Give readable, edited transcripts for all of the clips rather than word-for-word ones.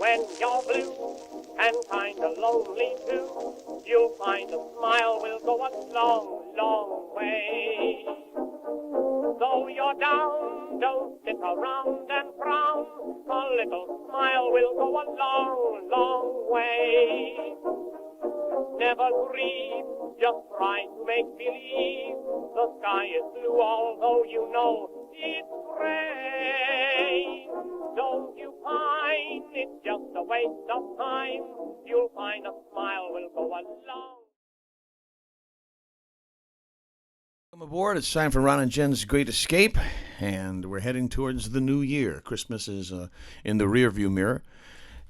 When you're blue and kinda lonely too, you'll find a smile will go a long, long way. Though you're down, don't sit around and frown. A little smile will go a long, long way. Never grieve, just try to make believe the sky is blue, although you know it's gray. Don't you pine, it's just a waste of time. You'll find a smile will go a long. Welcome aboard. It's time for Ron and Jen's Great Escape, and we're heading towards the new year. Christmas is in the rearview mirror.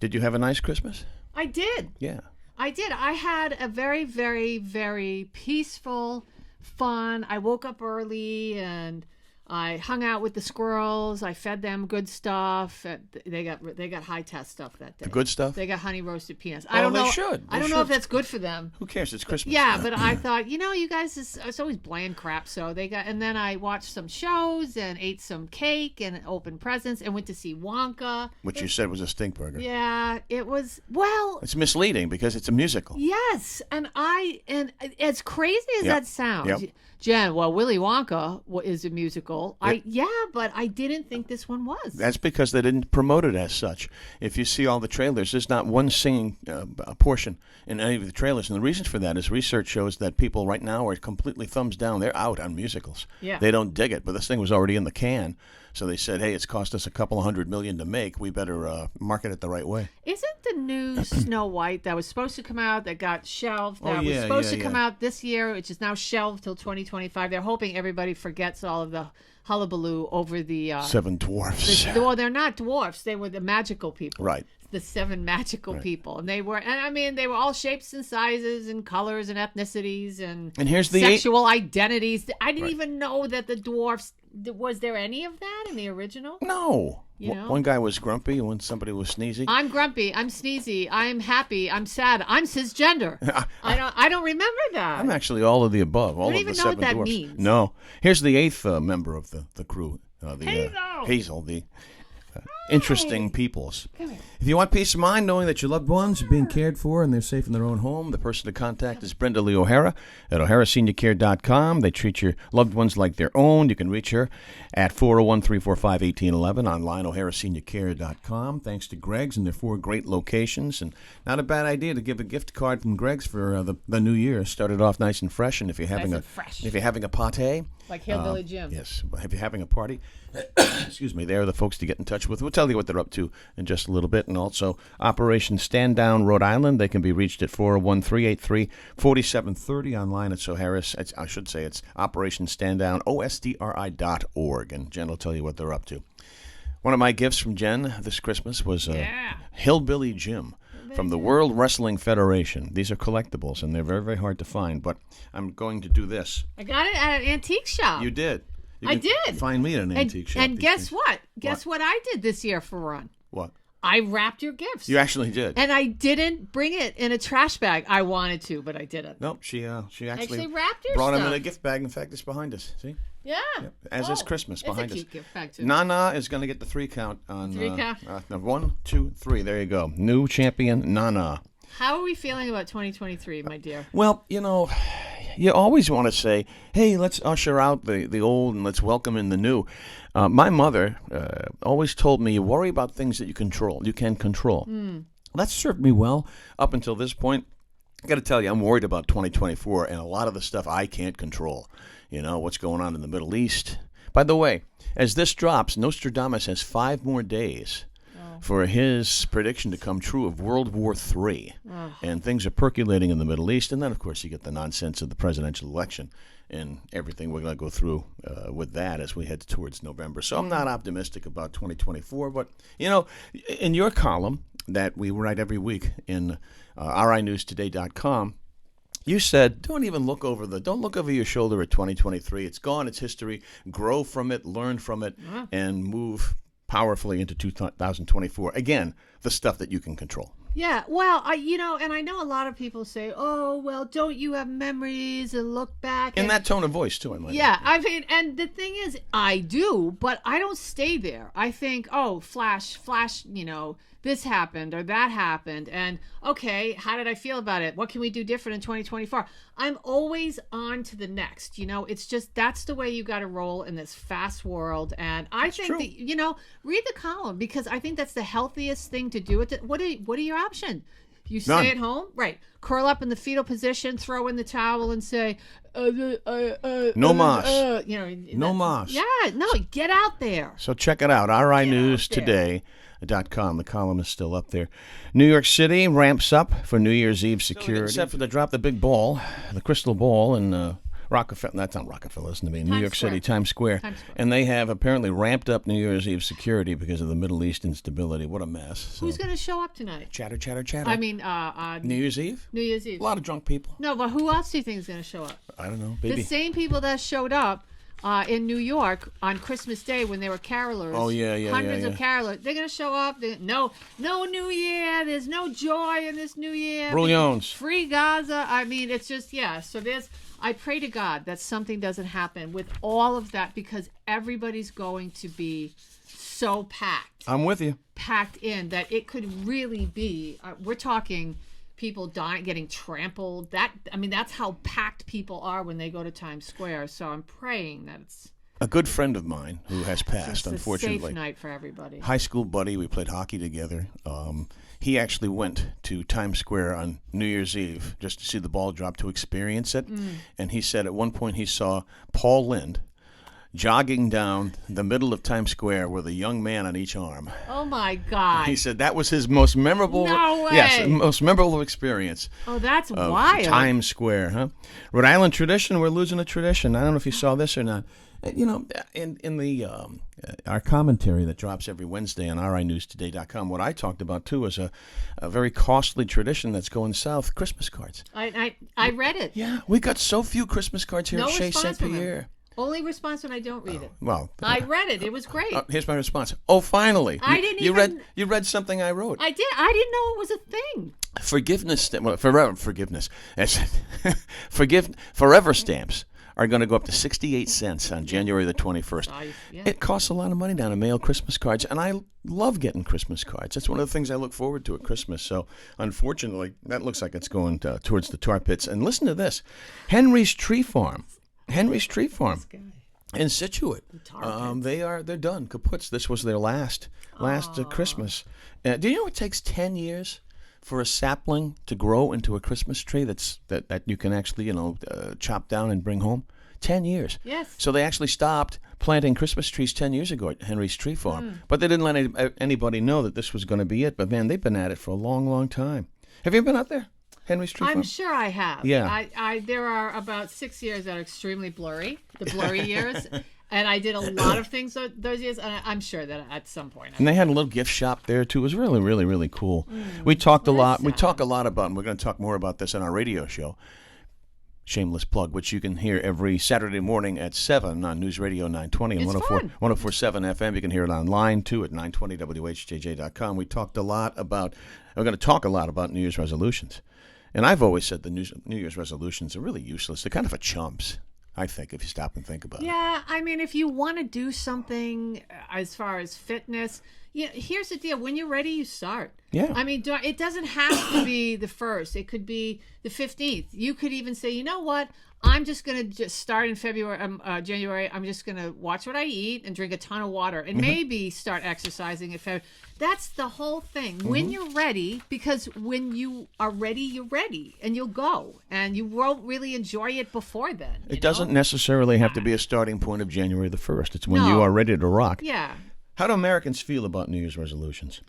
Did you have a nice Christmas? I did. Yeah. I did. I had a very, very, very peaceful, fun. I woke up early and I hung out with the squirrels. I fed them good stuff. They got high test stuff that day. The good stuff? They got honey roasted peanuts. I don't know. They should. I don't know if that's good for them. Who cares? It's Christmas. Yeah, but I thought, you guys, it's always bland crap. So they got, and then I watched some shows and ate some cake and opened presents and went to see Wonka. Which you said was a stink burger. Yeah, it was. Well, it's misleading because it's a musical. Yes, and as crazy as that sounds, Yep. Jen. Well, Willy Wonka is a musical. But I didn't think this one was. That's because they didn't promote it as such. If you see all the trailers, there's not one singing portion in any of the trailers. And the reason for that is research shows that people right now are completely thumbs down. They're out on musicals. Yeah. They don't dig it. But this thing was already in the can. So they said, hey, it's cost us a couple of $100 million to make. We better market it the right way. Isn't the new Snow White that was supposed to come out, that got shelved, that was yeah, supposed yeah, to come out this year, which is now shelved till 2025? They're hoping everybody forgets all of the hullabaloo over the... Seven dwarfs. Well, they're not dwarfs. They were the magical people. Right. The seven magical people. And they were all shapes and sizes and colors and ethnicities and here's the sexual identities. I didn't even know that the dwarfs, was there any of that in the original? No. You know? One guy was grumpy and when somebody was sneezy. I'm grumpy. I'm sneezy. I'm happy. I'm sad. I'm cisgender. I don't remember that. I'm actually all of the above. All I don't of the even know seven what that dwarfs. means. No. Here's the eighth member of the crew. Hazel, the interesting peoples. If you want peace of mind knowing that your loved ones are being cared for and they're safe in their own home, the person to contact is Brenda Lee O'Hara at o'haraseniorcare.com. They treat your loved ones like their own. You can reach her at 401-345-1811, online, o'haraseniorcare.com. Thanks to Greg's and their 4 great locations. And not a bad idea to give a gift card from Greg's for the new year. Started off nice and fresh. And if you're having a pate, like Hillbilly Jim. Yes, if you're having a party, excuse me, they're the folks to get in touch with. We'll tell you what they're up to in just a little bit. And also, Operation Stand Down Rhode Island. They can be reached at 401-383-4730 online at it's Operation Stand Down, OSDRI.org. And Jen will tell you what they're up to. One of my gifts from Jen this Christmas was Hillbilly Jim from the World Wrestling Federation. These are collectibles, and they're very, very hard to find. But I'm going to do this. I got it at an antique shop. You did. I did. Find me at an antique shop. And guess what? Guess what I did this year for Ron? What? I wrapped your gifts. You actually did. And I didn't bring it in a trash bag. I wanted to, but I didn't. Nope, she actually wrapped your brought stuff. them in a gift bag. In fact, it's behind us. See? Yeah. Yep. As is Christmas behind it's a us. cute gift bag too. Nana is going to get the 3 count on 3 count. 1, 2, 3. There you go. New champion Nana. How are we feeling about 2023, my dear? Well, you always want to say, hey, let's usher out the old and let's welcome in the new. My mother always told me, you worry about things that you can control. That served me well up until this point. I got to tell you, I'm worried about 2024 and a lot of the stuff I can't control. What's going on in the Middle East. By the way, as this drops, Nostradamus has 5 more days for his prediction to come true of World War III. And things are percolating in the Middle East. And then, of course, you get the nonsense of the presidential election and everything we're going to go through with that as we head towards November. So I'm not optimistic about 2024. But, in your column that we write every week in RINewsToday.com, you said, don't look over your shoulder at 2023. It's gone. It's history. Grow from it, learn from it, and move powerfully into 2024. Again, the stuff that you can control. Yeah, well, and I know a lot of people say, "Oh, well, don't you have memories and look back?" In that tone of voice, too, I might Yeah, add. I mean, and the thing is, I do, but I don't stay there. I think, oh, flash, this happened or that happened, and okay, how did I feel about it? What can we do different in 2024? I'm always on to the next. It's just that's the way you got to roll in this fast world. And I think true. that read the column because I think that's the healthiest thing to do. What are your options? You stay None. at home, right? Curl up in the fetal position, throw in the towel, and say, No mas. No mas. Yeah, no, get out there. So check it out, RINewstoday.com. The column is still up there. New York City ramps up for New Year's Eve security. Except for they dropped the big ball, the crystal ball, in Rockefeller. That's not Rockefeller, listen to me. New York City, Times Square. And they have apparently ramped up New Year's Eve security because of the Middle East instability. What a mess. So, who's going to show up tonight? Chatter, chatter, chatter. I mean, New Year's Eve? New Year's Eve. A lot of drunk people. No, but who else do you think is going to show up? I don't know. Baby. The same people that showed up in New York on Christmas Day when there were carolers. Oh, yeah. Hundreds of carolers. They're going to show up. No New Year. There's no joy in this New Year. Brilliance. Free Gaza. I mean, it's just, So I pray to God that something doesn't happen with all of that because everybody's going to be so packed. I'm with you. Packed in that it could really be, we're talking people dying, getting trampled. That's how packed people are when they go to Times Square. So I'm praying that it's A good friend of mine who has passed, unfortunately. A safe night for everybody. High school buddy. We played hockey together. He actually went to Times Square on New Year's Eve just to see the ball drop, to experience it. And he said at one point he saw Paul Lind jogging down the middle of Times Square with a young man on each arm. Oh, my God. He said that was his most memorable. No way. Yes, most memorable experience. Oh, that's wild. Times Square, huh? Rhode Island tradition. We're losing a tradition. I don't know if you saw this or not. In the our commentary that drops every Wednesday on RINewstoday.com, what I talked about too is a very costly tradition that's going south: Christmas cards. I read it. Yeah, we got so few Christmas cards here at Shea response St. from him. Pierre. Only response when I don't read it. Well, I read it. It was great. Here's my response. Oh, finally! I didn't you even. You read something I wrote. I did. I didn't know it was a thing. Forgiveness. Forever stamps are going to go up to 68 cents on January the 21st. Yeah. It costs a lot of money now to mail Christmas cards, and I love getting Christmas cards. That's one of the things I look forward to at Christmas. So, unfortunately, that looks like it's going towards the tar pits. And listen to this. Henry's Tree Farm in Situate. They're done. Kaputs. This was their last Christmas. Do you know it takes 10 years for a sapling to grow into a Christmas tree that you can actually chop down and bring home? 10 years. Yes. So they actually stopped planting Christmas trees 10 years ago at Henry's Tree Farm. But they didn't let anybody know that this was going to be it. But man, they've been at it for a long, long time. Have you been out there? Henry's Tree Farm? I'm sure I have. Yeah. There are about 6 years that are extremely blurry, the blurry years. And I did a lot of things those years, and I'm sure that at some point. And they had a little gift shop there too. It was really, really, really cool. We talked a lot. We talk a lot about, and we're going to talk more about this in our radio show. Shameless plug, which you can hear every Saturday morning at 7 on News Radio 920 and 104.7 FM. You can hear it online too at 920WHJJ.com. We're going to talk a lot about New Year's resolutions. And I've always said the New Year's resolutions are really useless. They're kind of a chumps, I think, if you stop and think about it. Yeah, I mean, if you want to do something as far as fitness, here's the deal. When you're ready, you start. Yeah. I mean, it doesn't have to be the 1st. It could be the 15th. You could even say, you know what? I'm just going to start in January. I'm just going to watch what I eat and drink a ton of water and maybe start exercising in February. That's the whole thing. When you're ready, because when you are ready, you're ready and you'll go and you won't really enjoy it before then. It doesn't necessarily have to be a starting point of January the 1st. It's when you are ready to rock. Yeah. How do Americans feel about New Year's resolutions?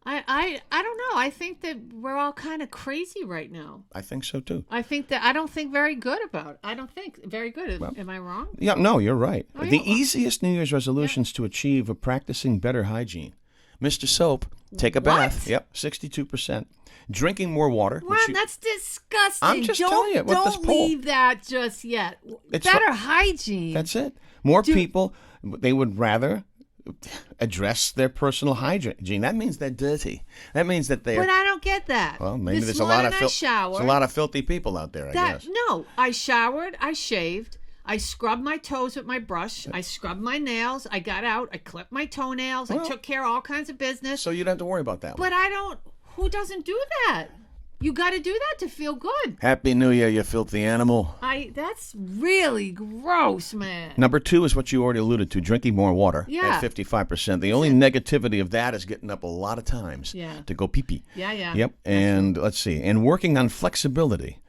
I don't know. I think that we're all kind of crazy right now. I think so too. I don't think very good about it. I don't think very good. Am I wrong? Yeah, no, you're right. Oh, the easiest New Year's resolutions to achieve are practicing better hygiene. Mr. Soap, take a bath. Yep, 62%. Drinking more water. Wow, that's disgusting. I'm just telling you what this poll. Don't leave that just yet. Better hygiene. That's it. More people, they would rather address their personal hygiene. That means they're dirty. That means that they're. But I don't get that. Well, maybe this there's a lot of morning I showered. there's a lot of filthy people out there. I guess. No, I showered. I shaved. I scrubbed my toes with my brush. I scrubbed my nails. I got out. I clipped my toenails. I took care of all kinds of business. So you don't have to worry about that. But I don't. Who doesn't do that? You got to do that to feel good. Happy New Year, you filthy animal. That's really gross, man. Number 2 is what you already alluded to, drinking more water Yeah. at 55%. The only negativity of that is getting up a lot of times to go pee-pee. Yeah. Yep, and let's see, and working on flexibility,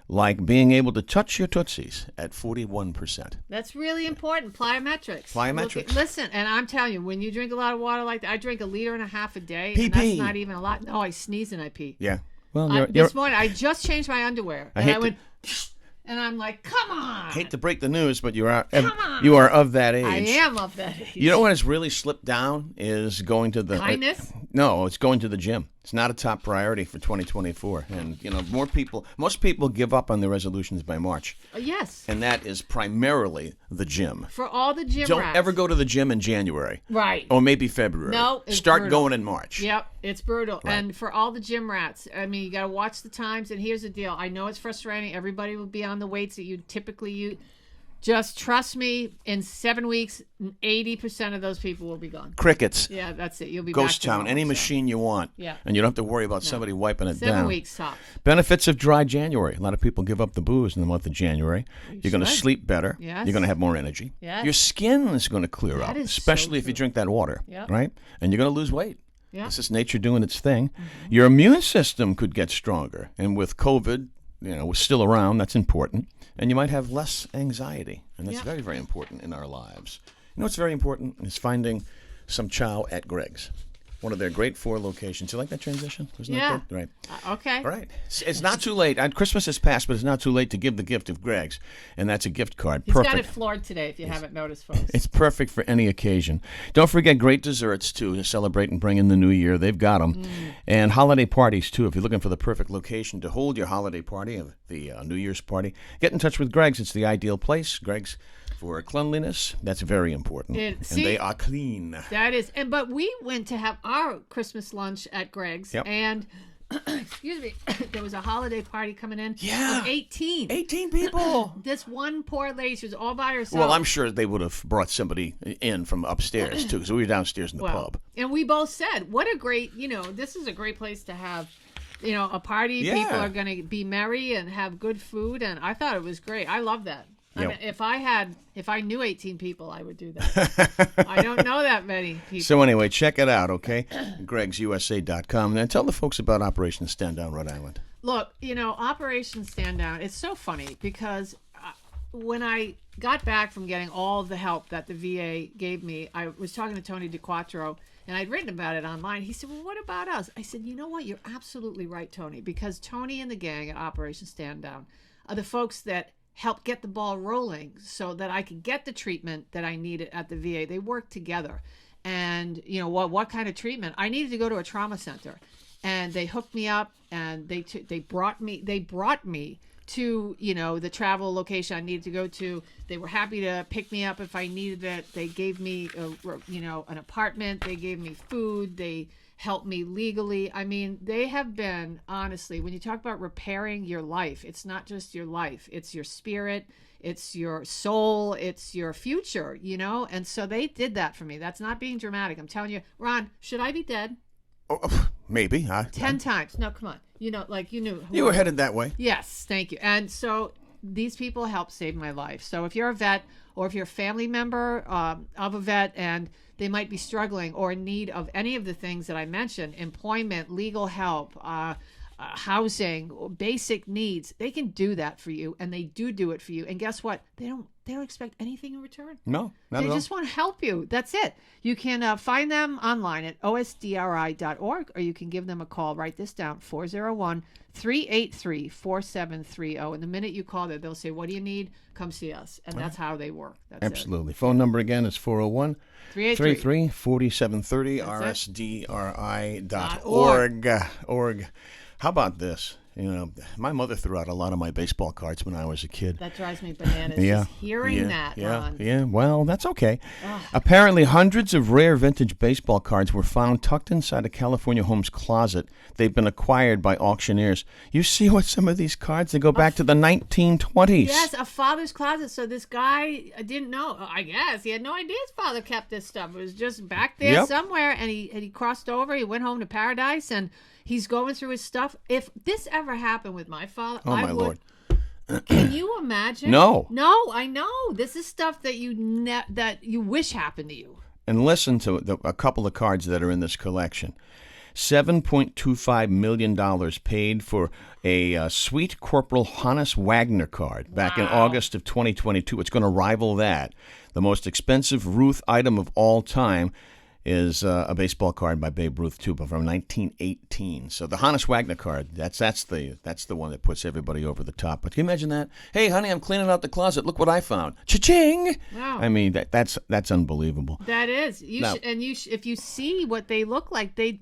like being able to touch your tootsies at 41%. That's really important. Plyometrics. Plyometrics. Listen, and I'm telling you, when you drink a lot of water like that, I drink 1.5 liters a day, Pee-pee. and that's not even a lot. No, I sneeze and I pee. Yeah. Well, This morning, I just changed my underwear, and hate I went, and I'm like, come on. I hate to break the news, but you are on. of that age. I am of that age. You know what has really slipped down is going to the Kindness? No, it's going to the gym. It's not a top priority for 2024, and most people give up on their resolutions by March, Yes. and that is primarily the gym. For all the gym Don't rats. ever go to the gym in January, Right. or maybe February. No, it's start brutal. going in March. Yep, it's brutal. Right. And for all the gym rats, I mean, you got to watch the times. And here's the deal. I know it's frustrating. Everybody will be on the weights that you typically use. Just trust me, in 7 weeks, 80% of those people will be gone. Crickets. Yeah, that's it. You'll be Ghost back to town, normal, any so. machine you want. Yeah. And you don't have to worry about somebody wiping it 7 down. weeks tops. Benefits of dry January. A lot of people give up the booze in the month of January. You're going to should. sleep better. Yes. You're going to have more energy. Yes. Your skin is going to clear That up, is so especially if you true. drink that water, Yep. right? And you're going to lose weight. Yeah. This is nature doing its thing. Your immune system could get stronger. And with COVID, still around, that's important. And you might have less anxiety. And that's very, very important in our lives. You know what's very important is finding some chow at Greg's. One of their great 4 locations. You like that transition? Wasn't Yeah. that good? Right. Okay. All right. It's not too late. Christmas has passed, but it's not too late to give the gift of Greg's. And that's a gift card. He's Perfect. got it floored today, if you haven't noticed, folks. It's perfect for any occasion. Don't forget great desserts, too, to celebrate and bring in the new year. They've got them. And holiday parties, too. If you're looking for the perfect location to hold your holiday party, the New Year's party, get in touch with Greg's. It's the ideal place. Greg's for cleanliness. That's very important. And they are clean. That is. But we went to have our Christmas lunch at Greg's. Yep. And, excuse me, there was a holiday party coming in Yeah. of 18. 18 people. This one poor lady, she was all by herself. Well, I'm sure they would have brought somebody in from upstairs, too, because we were downstairs in the pub. And we both said, what a great, this is a great place to have, a party. Yeah. People are going to be merry and have good food. And I thought it was great. I love that. I Yep. mean, if I knew 18 people, I would do that. I don't know that many people. So anyway, check it out, okay? Greg'sUSA.com. And then tell the folks about Operation Stand Down Rhode Island. Look, Operation Stand Down, it's so funny because when I got back from getting all the help that the VA gave me, I was talking to Tony DeQuattro, and I'd written about it online. He said, well, what about us? I said, you know what? You're absolutely right, Tony, because Tony and the gang at Operation Stand Down are the folks that helped get the ball rolling so that I could get the treatment that I needed at the VA. They worked together. And, what kind of treatment? I needed to go to a trauma center. And they hooked me up, and they brought me to, the travel location I needed to go to. They were happy to pick me up if I needed it. They gave me, an apartment. They gave me food. They helped me legally. I mean, they have been, honestly, when you talk about repairing your life, it's not just your life. It's your spirit. It's your soul. It's your future, And so they did that for me. That's not being dramatic. I'm telling you, Ron, should I be dead? Oh, maybe. 10 times. No, come on. You knew. You were headed that way. Yes, thank you. And so these people helped save my life. So if you're a vet or if you're a family member of a vet and they might be struggling or in need of any of the things that I mentioned, employment, legal help, housing, basic needs, they can do that for you, and they do it for you. And guess what? They don't expect anything in return. No, not They at all. just want to help you. That's it. You can find them online at osdri.org, or you can give them a call. Write this down, 401-383-4730. And the minute you call there, they'll say, what do you need? Come see us. And that's how they work. That's Absolutely. Phone number again is 401 383 4730 rsdri.org. How about this? my mother threw out a lot of my baseball cards when I was a kid. That drives me bananas. Yeah. Just hearing that, Ron. Yeah. Well, that's okay. Apparently, hundreds of rare vintage baseball cards were found tucked inside a California home's closet. They've been acquired by auctioneers. You see what some of these cards, they go back to the 1920s. Yes, a father's closet. So this guy didn't know. I guess he had no idea his father kept this stuff. It was just back there somewhere, and he crossed over. He went home to paradise, and he's going through his stuff. If this ever happened with my father, Oh, my Lord. Can you imagine? No. I know. This is stuff that you wish happened to you. And listen to a couple of cards that are in this collection. $7.25 million paid for a Sweet Corporal Hannes Wagner card back in August of 2022. It's going to rival that. The most expensive Ruth item of all time is a baseball card by Babe Ruth, too, but from 1918. So the Hannes Wagner card, that's the one that puts everybody over the top. But can you imagine that? Hey, honey, I'm cleaning out the closet. Look what I found. Cha-ching! Wow. I mean, that's unbelievable. That is. If you see what they look like, they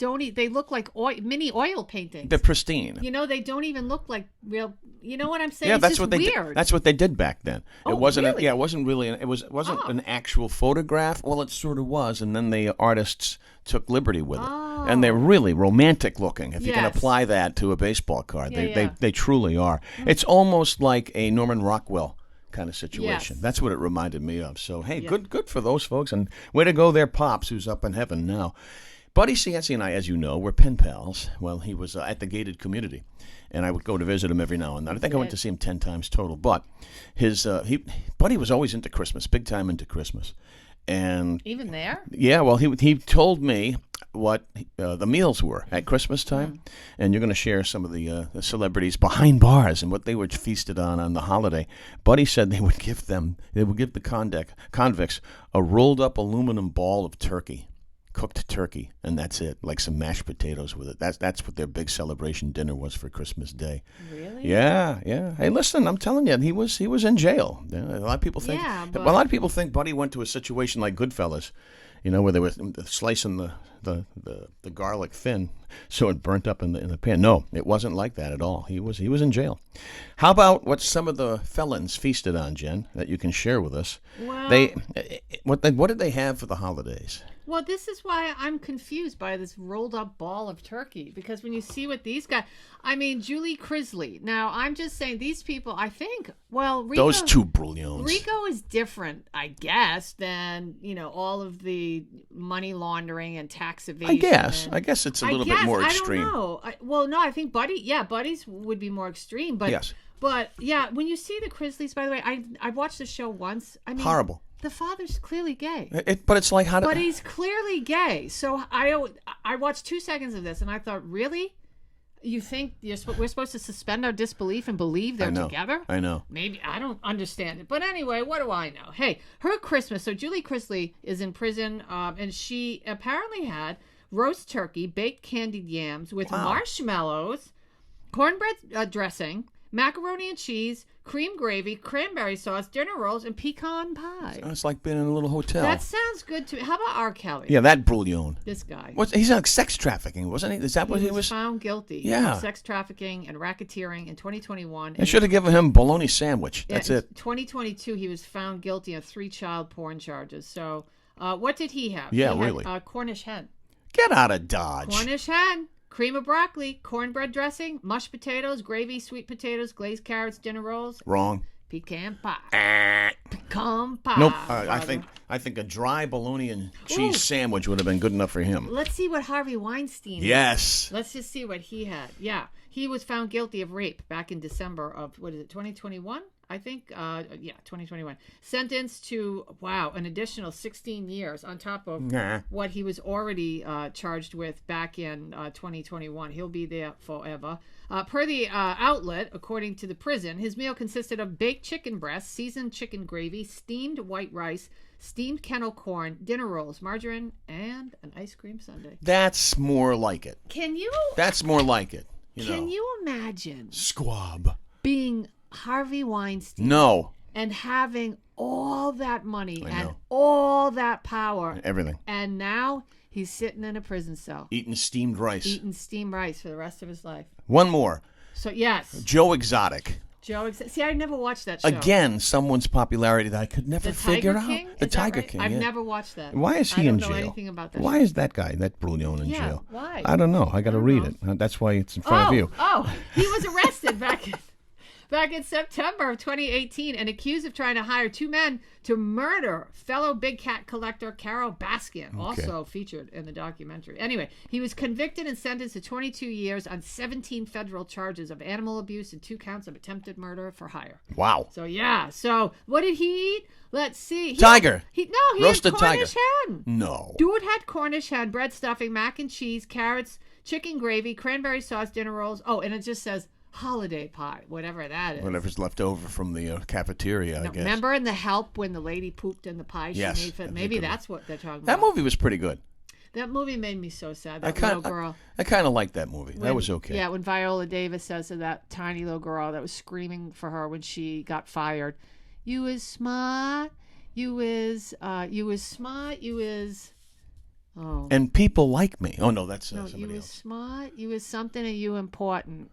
look like mini oil paintings. They're pristine. They don't even look like real. You know what I'm saying? Yeah, It's that's just what they weird. did. That's what they did back then. Oh, it wasn't. really? It wasn't really. It wasn't an actual photograph. Well, it sort of was, and then the artists took liberty with it, and they're really romantic looking. If you can Yes. apply that to a baseball card, Yeah, they truly are. It's almost like a Norman Rockwell kind of situation. Yes. That's what it reminded me of. So hey, good for those folks, and way to go, there, Pops, who's up in heaven now. Buddy Cianci and I, as you know, were pen pals. Well, he was at the gated community, and I would go to visit him every now and then. I think I went to see him 10 times total. But Buddy was always into Christmas, big time into Christmas. And even there? yeah, well, he told me what the meals were at Christmas time, and you're going to share some of the celebrities behind bars and what they were feasted on the holiday. Buddy said they would give the convicts a rolled up aluminum ball of turkey. Cooked turkey, and that's it, like some mashed potatoes with it. That's what their big celebration dinner was for Christmas Day. Really? Yeah. Hey, listen, I'm telling you, he was in jail. A lot of people think. Yeah, but- A lot of people think Buddy went to a situation like Goodfellas, where they were slicing the garlic thin, so it burnt up in the pan. No, it wasn't like that at all. He was in jail. How about what some of the felons feasted on, Jen, that you can share with us? Well, What did they have for the holidays? Well, this is why I'm confused by this rolled up ball of turkey, because when you see what these guys, Julie Crisley. Now, I'm just saying these people, I think, Rico, those two brilliants. Rico is different, I guess, than, all of the money laundering and tax evasion. I guess it's a little bit more extreme. I don't know. No, I think Buddy's would be more extreme, but yes. But yeah, when you see the Crisleys, by the way, I watched the show once. Horrible. The father's clearly gay. But it's like But he's clearly gay. So I watched 2 seconds of this and I thought, really? You think we're supposed to suspend our disbelief and believe they're together? I know. Maybe I don't understand it. But anyway, what do I know? Hey, her Christmas. So Julie Crisley is in prison, and she apparently had roast turkey, baked candied yams with marshmallows, cornbread dressing, macaroni and cheese, cream gravy, cranberry sauce, dinner rolls, and pecan pie. It's like being in a little hotel. That sounds good to me. How about R. Kelly? Yeah, that brilliant. This guy. He's like sex trafficking, wasn't he? Is that what he was? Found guilty of sex trafficking and racketeering in 2021. They should have given him a bologna sandwich. That's it. 2022, he was found guilty of 3 child porn charges. So, what did he have? Yeah, he really. had, Cornish hen. Get out of Dodge. Cornish hen. Cream of broccoli, cornbread dressing, mashed potatoes, gravy, sweet potatoes, glazed carrots, dinner rolls. Wrong. Pecan pie. Pecan pie. Nope. I think a dry bologna and cheese sandwich would have been good enough for him. Let's see what Harvey Weinstein Yes. had. Let's just see what he had. Yeah. He was found guilty of rape back in December of, 2021? I think, 2021. Sentenced to, an additional 16 years on top of what he was already charged with back in 2021. He'll be there forever. Per the outlet, according to the prison, his meal consisted of baked chicken breast, seasoned chicken gravy, steamed white rice, steamed kennel corn, dinner rolls, margarine, and an ice cream sundae. That's more like it. That's more like it. Can you imagine squab being Harvey Weinstein? No. And having all that money and all that power. Everything. And now he's sitting in a prison cell. Eating steamed rice for the rest of his life. One more. So yes, Joe Exotic. See, I never watched that show. Again, someone's popularity that I could never The figure Tiger out. King? The Is that Tiger right? King. I've yeah. never watched that. Why is he I don't in know jail? anything about that. Why show. is that guy, that Brulion, in jail? Why? I don't know. I got to read it. That's why it's in front of you. Oh, he was arrested back in September of 2018 and accused of trying to hire two men to murder fellow big cat collector Carol Baskin, also featured in the documentary. Anyway, he was convicted and sentenced to 22 years on 17 federal charges of animal abuse and 2 counts of attempted murder for hire. Wow. So, yeah. So, what did he eat? Let's see. Tiger. He Roasted had Cornish tiger. hen. No. Dude had Cornish hen, bread stuffing, mac and cheese, carrots, chicken gravy, cranberry sauce, dinner rolls. Oh, and it just says holiday pie, whatever that is. Whatever's left over from the cafeteria, I guess. Remember in The Help when the lady pooped in the pie she Yes, made? that's Maybe a good that's what they're talking That about. movie was pretty good. That movie made me so sad. That I little girl. I kind of liked that movie. That was okay. Yeah, when Viola Davis says to that tiny little girl that was screaming for her when she got fired, "You is smart. You is smart. You is." Oh. And people like me. Oh, no, that's No, somebody you was else. smart. You was something, and you important.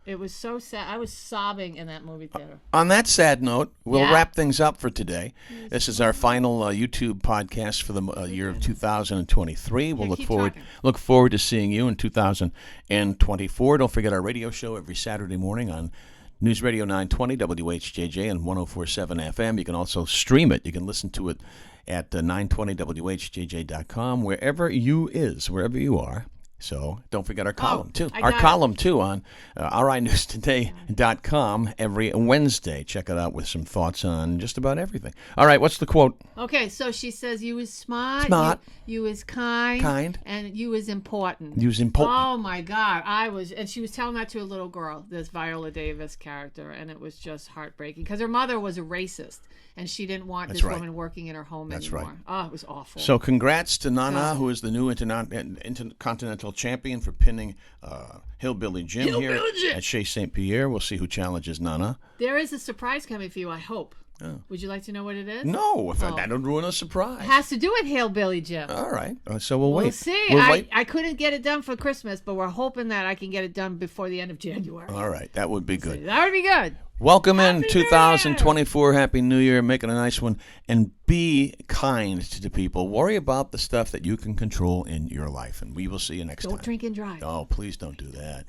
It was so sad. I was sobbing in that movie theater. On that sad note, we'll Yeah. wrap things up for today. This is our final YouTube podcast for the year of 2023. We'll keep talking. look forward to seeing you in 2024. Don't forget our radio show every Saturday morning on News Radio 920 WHJJ and 104.7 FM. You can also stream it. You can listen to it at 920whjj.com, wherever you are. So don't forget our column, too. Our column, too, on rinewstoday.com every Wednesday. Check it out with some thoughts on just about everything. All right, what's the quote? Okay, so she says, you is smart. You is kind. And you is important. You is important. Oh, my God. And she was telling that to a little girl, this Viola Davis character, and it was just heartbreaking because her mother was a racist. And she didn't want this woman working in her home anymore. Right. Oh, it was awful. So congrats to Nana, who is the new intercontinental champion for pinning Hillbilly Jim here at Chez St. Pierre. We'll see who challenges Nana. There is a surprise coming for you, I hope. Oh. Would you like to know what it is? No, that would ruin a surprise. It has to do with Hillbilly Jim. All right. So we'll wait. We'll see. I couldn't get it done for Christmas, but we're hoping that I can get it done before the end of January. All right. That would be good. That would be good. Welcome in 2024. Happy New Year. Make it a nice one. And be kind to the people. Worry about the stuff that you can control in your life. And we will see you next time. Don't drink and drive. Oh, please don't do that.